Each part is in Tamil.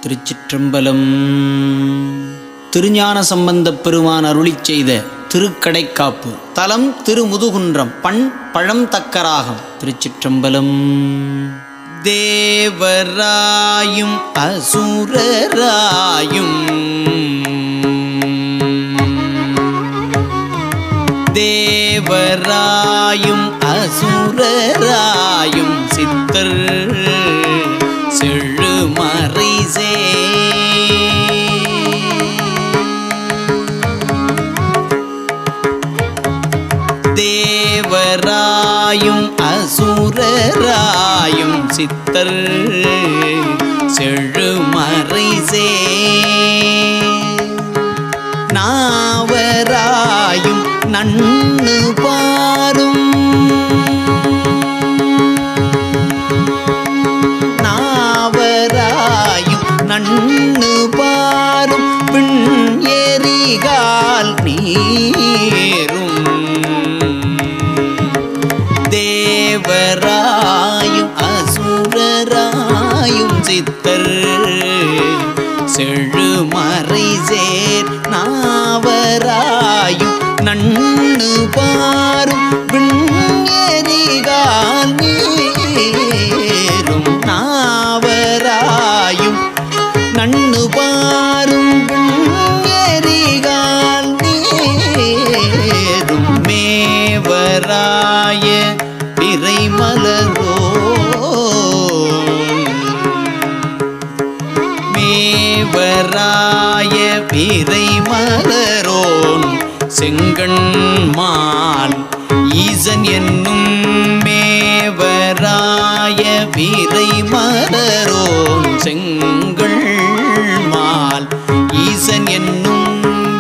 திருச்சிற்றம்பலம். திருஞான சம்பந்தப் பெருமான் அருளிச் செய்த திருக்கடைக்காப்பு. தலம் திருமுதுகுன்றம். பண் பழம்தக்கராகம். திருச்சிற்றம்பலம். தேவராயும் அசுரராயும் தேவராயும் அசுரராயும் சித்தர் செழுமறைசே தேவராயும் அசுரராயும் சித்தர் செழுமறைசே நாவராயும் நன்னு பாரும் நாவராயும் நன்னு பாரும் பின் எரிகால் நீரும் தேவராயும் அசுரராயும் சித்தர் செழுமறைசேர் நாவராயும் நன்னு பாரும் விண்ணெறிகால் நீரும் நாவராயும் நன்னு பாரும் விண்ணெறிகால் நீரும் மேவராய பிறைமலரோ மேவராய பிறைமலரோன் செங்கண்மால் ஈசன் என்னும் மேவராய பிறைமலரோன் செங்கண்மால் ஈசன் என்னும்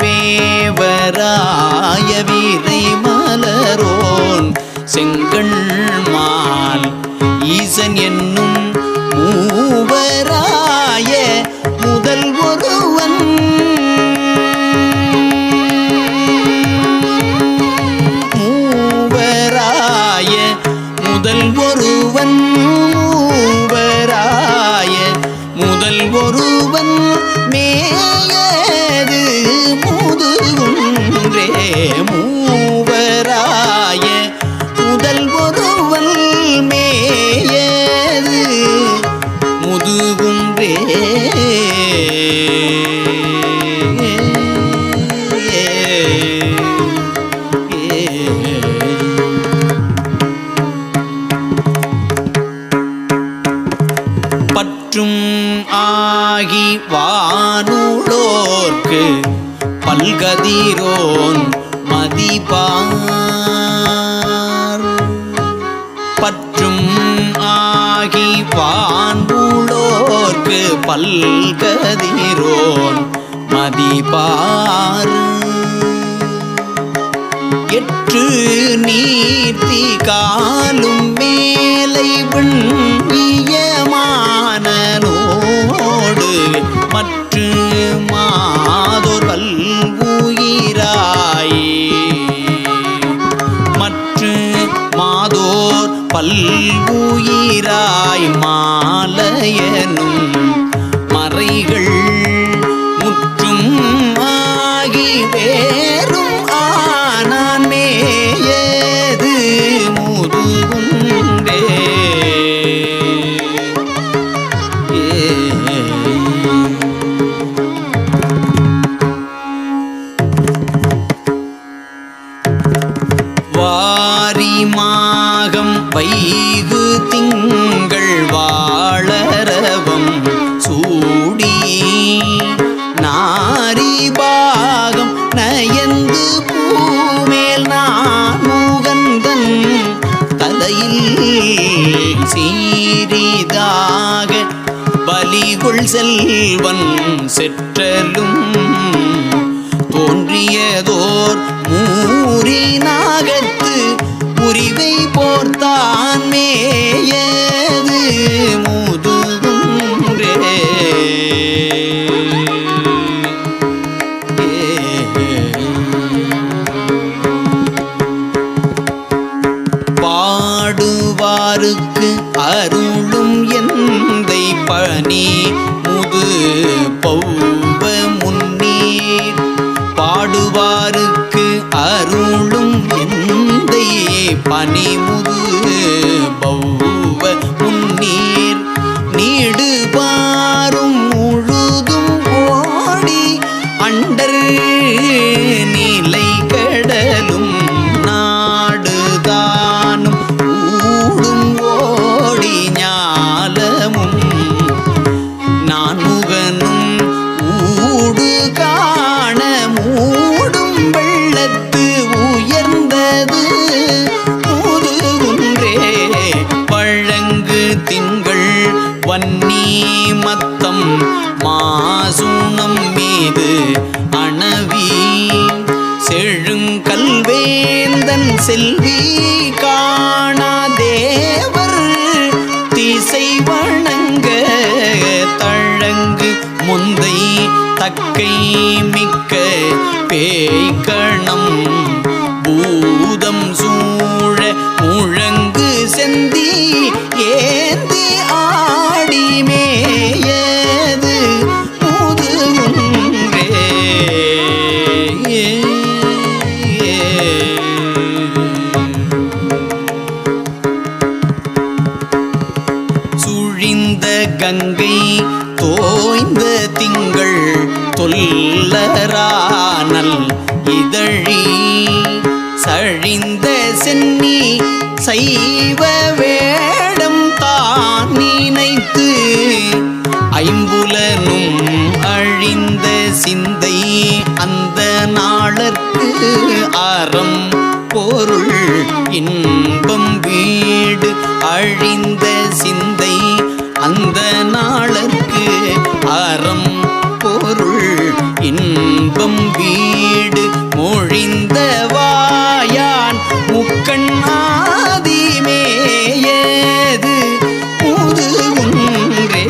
மேவராய பிறைமலரோன் செங்கண்மால் ஈசன் என்னும் மூவராய முதல் ஒருவன் மூவராய முதல் ஒருவன் மூவராய முதல் ஒருவன் மேயது முதுகுன்றே மூவராய முதல் ஒருவன் மேயது முதுகுன்றே பற்றும் ஆகி வானுளோர்க்கு பல்கதிரோன் மதிபார் பற்றும் ஆகி வானுளோர்க்கு பல்கதிரோன் மதிபார் எற்று நீர்த்தி காலும் மேலை விண்ணியமானோடு மற்ற மாதோர் பல்வுயிராய் மற்ற மாதோர் பல்வுயிராய் மாலையனும் மறைகள் முற்றும் ஆகி வேறும் ஆனான் மேயது முதுகுன்றே வாரிமாகம் வைகு திங்கள் வாழரவம் சூடி நாரிபாகம் நயந்து பூமேல் நான் முகந்தன் தலையில் சீரிதாக பலிகொள் செல்வன் செற்றலும் தோன்றியதோர் மூரி நாகத்து உரிவை போர்த்தான் மேயது முதுகுன்றே பாடுவாருக்கு அருளும் எந்தை பணி முது வன்னி மத்தம் மாசுணம் மீது அணவி செழுங்கல்வேந்தன் செல்வி காணா தேவர் திசை வணங்க தழங்கு முந்தை தக்கை மிக்க பேய்கணம் பூதம் சூழ முழங்கு செந்தி ஏந்தி ஆடிமேயது முதுகுன்றே. சுழிந்த கங்கை தோய்ந்த திங்கள் தொல்லரானல் இதழி சழிந்த சென்னி சைவ வேடம் தான் நினைத்து ஐம்புலனும் அழிந்த சிந்தை அந்த நாளற்கு அறம் பொருள் இன்பம் வீடு அழிந்த சிந்தை அந்த நாளற்கு அறம் பொருள் இன்பம் வீடு மொழிந்த வாயான் முக்கண் ஆதிமேயது முதுகுன்றே.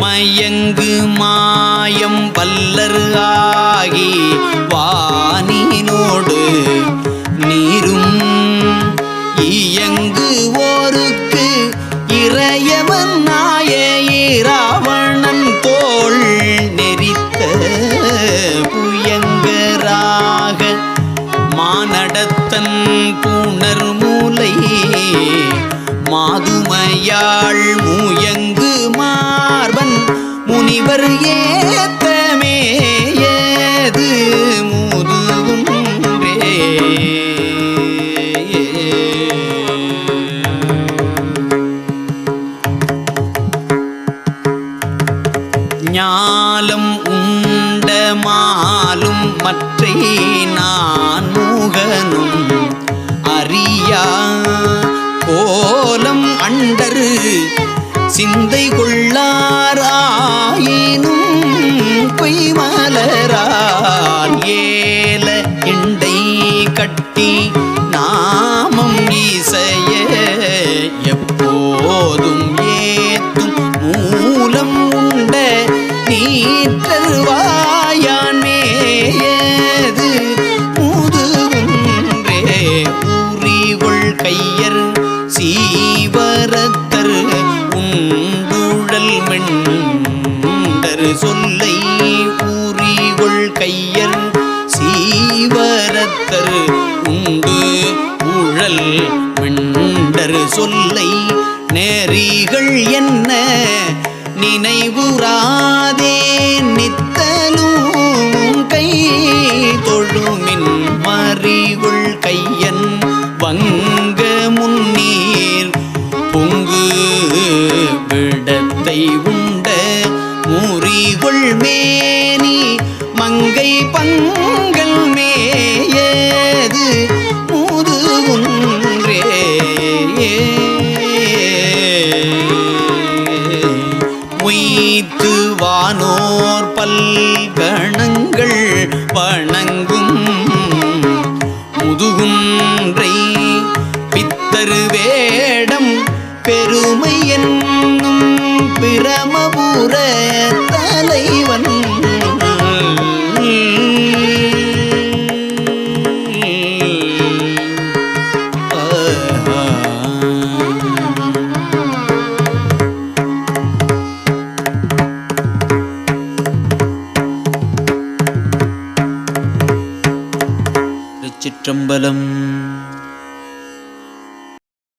மயங்கு மாயம் வல்லர் ஆகி வானினோடு நீரும் இயங்கு ஓருக்கு இறையவன் நாய இராவணன் தோள் நெறித்த புயங்கராக மானடத்தன் புணர் மூலை மாதுமையாள் முயங்கு மார்பன் முனிவர் ஏத்தமேயது முதுகுன்றே. ஞாலம் உண்ட மாலும் மற்றை நான் முகனும் அறியா கோலம் அண்டரு சிந்தை கொள்ளாராயினும் பொய்மலரால் ஏல இண்டை கட்டி நாமம் இசைய எப்போதும் ஏத்தும் மூலம் உண்ட நீற்றருவாயான் மேயது முதுகுன்றே. உரிகொள் கையர் சீவரத்தர் உண்டுழல் மெண்டர் சொல்லை உரிகொள் கையர் சீவரத்தர் உண்டு உழல் மெண்டர் சொல்லை நேரிகள் என்ன நினைவுறாதே நித்தலும் கை தொழுமின் மறிகுள் கையன் வங்க முன்னீர் பொங்கு விடத்தை உண்ட முறிகுள் மேனி மங்கை பங்கல் மேயது முதுகுன்றே. உய்த்து வானோர் பல்கணங்கள் வணங்கும் முதுகுன்றை பித்தரு வேடம் பெருமை என்னும் பிரமபுர தலைவன் சிற்றம்பலம்.